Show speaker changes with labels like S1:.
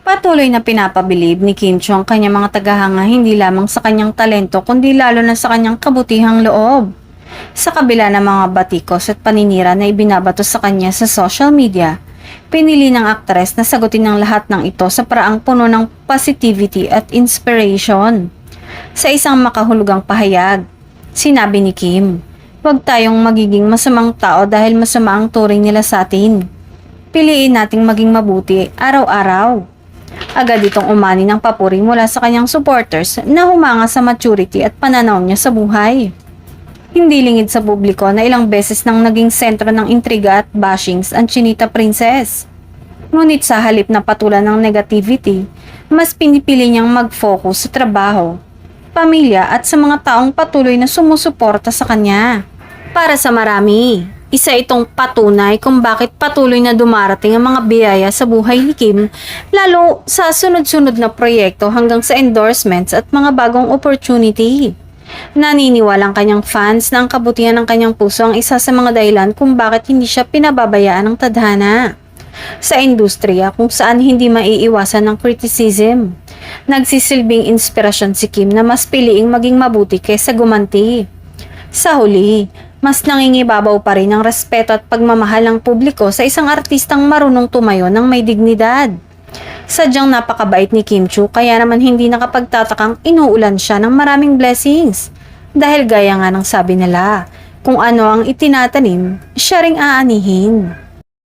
S1: Patuloy na pinapabilib ni Kim Chiu ang kanyang mga tagahanga hindi lamang sa kanyang talento kundi lalo na sa kanyang kabutihang loob. Sa kabila ng mga batikos at paninira na ibinabato sa kanya sa social media, pinili ng aktres na sagutin ang lahat ng ito sa paraang puno ng positivity at inspiration. Sa isang makahulugang pahayag, sinabi ni Kim, "Huwag tayong magiging masamang tao dahil masama ang turing nila sa atin. Piliin nating maging mabuti araw-araw." Agad itong umani ng papuri mula sa kanyang supporters na humanga sa maturity at pananaw niya sa buhay. Hindi lingid sa publiko na ilang beses nang naging sentro ng intriga at bashings ang Chinita Princess. Ngunit sa halip na patulan ng negativity, mas pinipili niyang mag-focus sa trabaho, pamilya at sa mga taong patuloy na sumusuporta sa kanya. Para sa marami, isa itong patunay kung bakit patuloy na dumarating ang mga biyaya sa buhay ni Kim, lalo sa sunod-sunod na proyekto hanggang sa endorsements at mga bagong opportunity. Naniniwalang kanyang fans na ang kabutihan ng kanyang puso ang isa sa mga dahilan kung bakit hindi siya pinababayaan ng tadhana. Sa industriya kung saan hindi maiiwasan ng criticism, nagsisilbing inspirasyon si Kim na mas piliing maging mabuti kaysa gumanti. Sa huli, mas nangingibabaw pa rin ang respeto at pagmamahal ng publiko sa isang artistang marunong tumayo ng may dignidad. Sadyang napakabait ni Kim Chiu kaya naman hindi nakapagtatakang inuulan siya ng maraming blessings. Dahil gaya nga ng sabi nila, kung ano ang itinatanim, siya ring aanihin.